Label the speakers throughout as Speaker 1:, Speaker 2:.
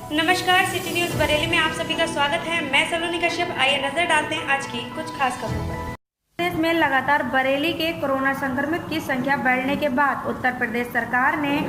Speaker 1: नमस्कार, city news Bareilly में आप सभी का स्वागत है। मैं सलोनी कश्यप। आइए नजर डालते हैं आज की कुछ खास खबरों पर। प्रदेश में लगातार बरेली के कोरोना संक्रमित की संख्या बढ़ने के बाद उत्तर प्रदेश सरकार ने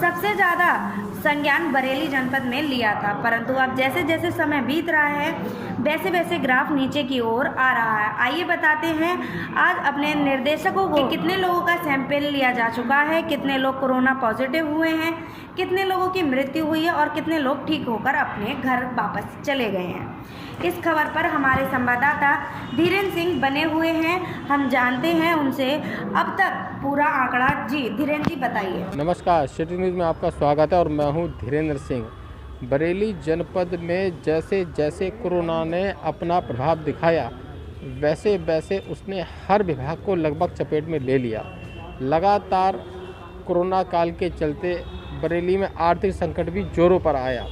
Speaker 1: सबसे ज़्यादा संज्ञान बरेली जनपद में लिया था, परंतु अब जैसे जैसे समय बीत रहा है वैसे वैसे ग्राफ नीचे की ओर आ रहा है। आइए बताते हैं आज अपने निर्देशकों को कितने लोगों का सैंपल लिया जा चुका है, कितने लोग कोरोना पॉजिटिव हुए हैं, कितने लोगों की मृत्यु हुई है और कितने लोग ठीक होकर अपने घर वापस चले गए हैं। इस खबर पर हमारे संवाददाता धीरेन्द्र सिंह बने हुए हैं, हम जानते हैं उनसे अब तक पूरा आंकड़ा। जी धीरेन्द्र जी बताइए।
Speaker 2: नमस्कार, सिटी न्यूज़ में आपका स्वागत है और मैं हूं धीरेन्द्र सिंह। बरेली जनपद में जैसे जैसे कोरोना ने अपना प्रभाव दिखाया वैसे वैसे उसने हर विभाग को लगभग चपेट में ले लिया। लगातार कोरोना काल के चलते बरेली में आर्थिक संकट भी जोरों पर आया।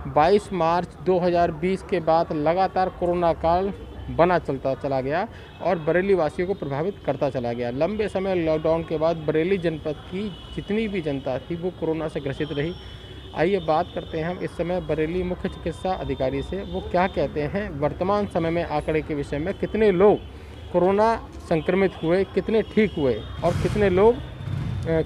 Speaker 2: 22 मार्च 2020 के बाद लगातार कोरोना काल बना चलता चला गया और बरेली वासियों को प्रभावित करता चला गया। लंबे समय लॉकडाउन के बाद बरेली जनपद की जितनी भी जनता थी वो कोरोना से ग्रसित रही। आइए बात करते हैं हम इस समय बरेली मुख्य चिकित्सा अधिकारी से, वो क्या कहते हैं वर्तमान समय में आंकड़े के विषय में, कितने लोग कोरोना संक्रमित हुए, कितने ठीक हुए और कितने लोग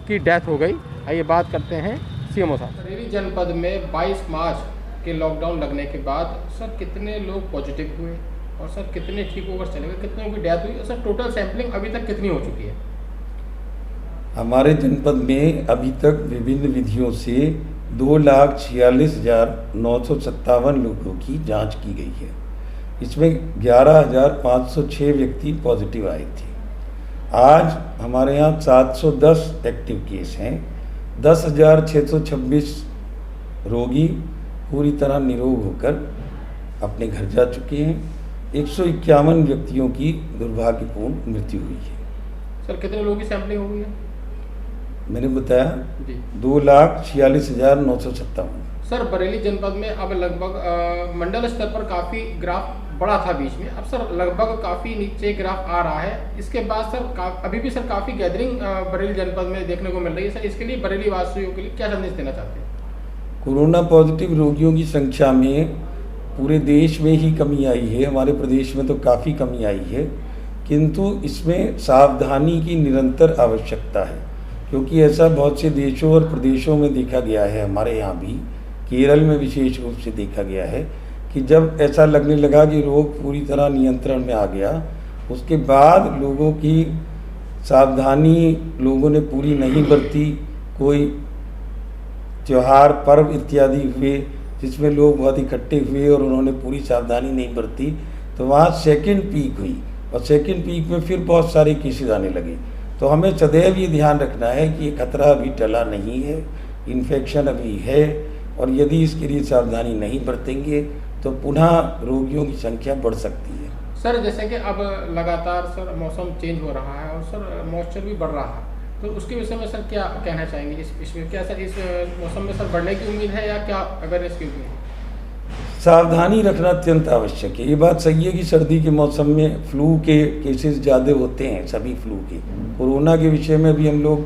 Speaker 2: की डेथ हो गई। आइए बात करते हैं सीएमओ साहब। बरेली जनपद में 22 मार्च के लॉकडाउन लगने के बाद सर कितने लोग पॉजिटिव हुए और सर कितने ठीक होकर चले गए, कितने की डेथ हुई और सर टोटल सैंपलिंग अभी तक कितनी हो चुकी है?
Speaker 3: हमारे जनपद में अभी तक विभिन्न विधियों से 2,46,957 लोगों की जांच की गई है। इसमें 11,506 व्यक्ति पॉजिटिव आए थे। आज हमारे यहाँ 710 एक्टिव केस हैं। 10,626 रोगी पूरी तरह निरोग होकर अपने घर जा चुके हैं। 151 व्यक्तियों की दुर्भाग्यपूर्ण मृत्यु हुई है।
Speaker 2: सर कितने लोगों की सैंपलिंग हो गई है?
Speaker 3: मैंने बताया
Speaker 2: जी
Speaker 3: 2,46,957।
Speaker 2: सर बरेली जनपद में अब लगभग मंडल स्तर पर काफ़ी ग्राफ बड़ा था बीच में, अब सर लगभग काफ़ी नीचे ग्राफ आ रहा है। इसके बाद सर अभी भी सर काफ़ी गैदरिंग बरेली जनपद में देखने को मिल रही है। सर इसके लिए बरेली वासियों के लिए क्या संदेश देना चाहते हैं?
Speaker 3: कोरोना पॉजिटिव रोगियों की संख्या में पूरे देश में ही कमी आई है, हमारे प्रदेश में तो काफ़ी कमी आई है, किंतु इसमें सावधानी की निरंतर आवश्यकता है, क्योंकि ऐसा बहुत से देशों और प्रदेशों में देखा गया है, हमारे यहाँ भी केरल में विशेष रूप से देखा गया है कि जब ऐसा लगने लगा कि रोग पूरी तरह नियंत्रण में आ गया, उसके बाद लोगों की सावधानी लोगों ने पूरी नहीं बरती। कोई त्यौहार पर्व इत्यादि हुए जिसमें लोग बहुत इकट्ठे हुए और उन्होंने पूरी सावधानी नहीं बरती, तो वहाँ सेकंड पीक हुई और सेकंड पीक में फिर बहुत सारे केसेस आने लगे। तो हमें सदैव ये ध्यान रखना है कि ये खतरा अभी टला नहीं है, इन्फेक्शन अभी है और यदि इसके लिए सावधानी नहीं बरतेंगे तो पुनः रोगियों की संख्या बढ़ सकती है।
Speaker 2: सर जैसे कि अब लगातार सर मौसम चेंज हो रहा है और सर मॉइस्चर भी बढ़ रहा है, तो उसके विषय में सर क्या कहना चाहेंगे? इसमें क्या सर इस मौसम में सर बढ़ने की उम्मीद है या क्या अवेयरनेस की उम्मीद है?
Speaker 3: सावधानी रखना अत्यंत आवश्यक है। ये बात सही है कि सर्दी के मौसम में फ्लू के केसेस ज़्यादा होते हैं, सभी फ्लू के। कोरोना के विषय में भी हम लोग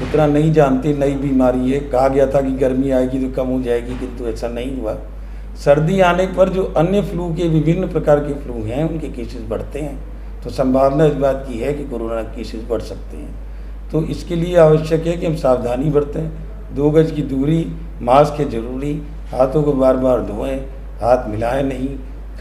Speaker 3: उतना नहीं जानते, नई बीमारी है, कहा गया था कि गर्मी आएगी तो कम हो जाएगी, किंतु ऐसा नहीं हुआ। सर्दी आने पर जो अन्य फ्लू के विभिन्न प्रकार के फ्लू हैं उनके केसेस बढ़ते हैं, तो संभावना इस बात की है कि कोरोना केसेस बढ़ सकते हैं। तो इसके लिए आवश्यक है कि हम सावधानी बरतें, 2 गज की दूरी, मास्क है जरूरी, हाथों को बार बार धोएं, हाथ मिलाएं नहीं,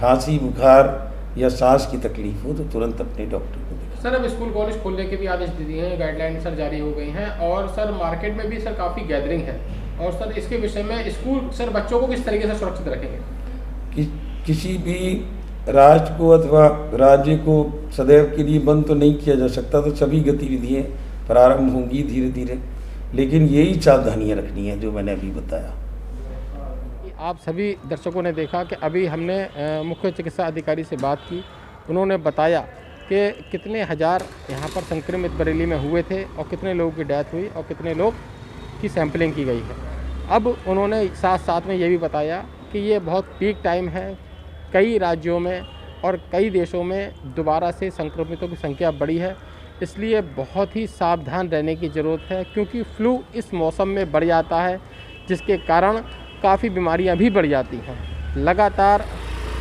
Speaker 3: खांसी बुखार या सांस की तकलीफ हो तो तुरंत अपने डॉक्टर को दिखाएं।
Speaker 2: सर अब स्कूल कॉलेज खोलने के भी आदेश दे दिए हैं, गाइडलाइन सर जारी हो गई हैं और सर मार्केट में भी सर काफ़ी गैदरिंग है और सर इसके विषय में स्कूल सर बच्चों को किस तरीके से सुरक्षित रखेंगे?
Speaker 3: किसी भी राष्ट्र को अथवा राज्य को सदैव के लिए बंद तो नहीं किया जा सकता, तो सभी गतिविधियाँ प्रारंभ होंगी धीरे धीरे, लेकिन यही सावधानियाँ रखनी है जो मैंने अभी बताया।
Speaker 2: आप सभी दर्शकों ने देखा कि अभी हमने मुख्य चिकित्सा अधिकारी से बात की, उन्होंने बताया कि कितने हज़ार यहाँ पर संक्रमित बरेली में हुए थे और कितने लोगों की डेथ हुई और कितने लोग की सैंपलिंग की गई है। अब उन्होंने साथ साथ में ये भी बताया कि ये बहुत पीक टाइम है, कई राज्यों में और कई देशों में दोबारा से संक्रमितों की संख्या बढ़ी है, इसलिए बहुत ही सावधान रहने की ज़रूरत है, क्योंकि फ्लू इस मौसम में बढ़ जाता है जिसके कारण काफ़ी बीमारियां भी बढ़ जाती हैं। लगातार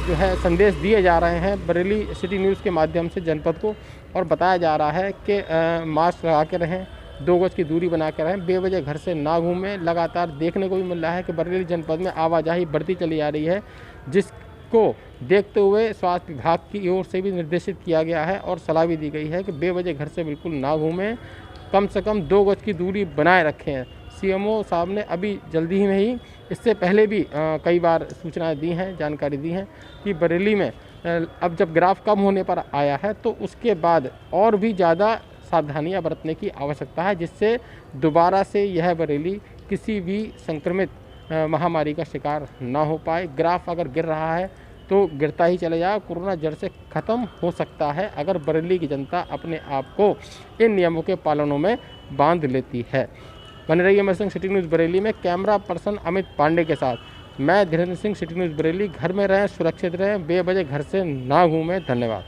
Speaker 2: जो है संदेश दिए जा रहे हैं बरेली सिटी न्यूज़ के माध्यम से जनपद को, और बताया जा रहा है कि मास्क लगा के रहें, 2 गज की दूरी बना के रहें, बेवजह घर से ना घूमें। लगातार देखने को भी मिल रहा है कि बरेली जनपद में आवाजाही बढ़ती चली जा रही है, जिसको देखते हुए स्वास्थ्य विभाग की ओर से भी निर्देशित किया गया है और सलाह भी दी गई है कि बेवजह घर से बिल्कुल ना घूमें, कम से कम 2 गज की दूरी बनाए रखें। सीएमओ साहब ने अभी जल्दी ही में ही, इससे पहले भी कई बार सूचनाएं दी हैं, जानकारी दी हैं कि बरेली में अब जब ग्राफ कम होने पर आया है तो उसके बाद और भी ज़्यादा सावधानियां बरतने की आवश्यकता है, जिससे दोबारा से यह बरेली किसी भी संक्रमित महामारी का शिकार ना हो पाए। ग्राफ अगर गिर रहा है तो गिरता ही चला जाए, कोरोना जड़ से ख़त्म हो सकता है अगर बरेली की जनता अपने आप को इन नियमों के पालनों में बांध लेती है। बने रहिए अमर सिंह सिटी न्यूज़ बरेली में। कैमरा पर्सन अमित पांडे के साथ मैं धीरेन्द्र सिंह, सिटी न्यूज़ बरेली। घर में रहें, सुरक्षित रहें, बेवजह घर से ना घूमें। धन्यवाद।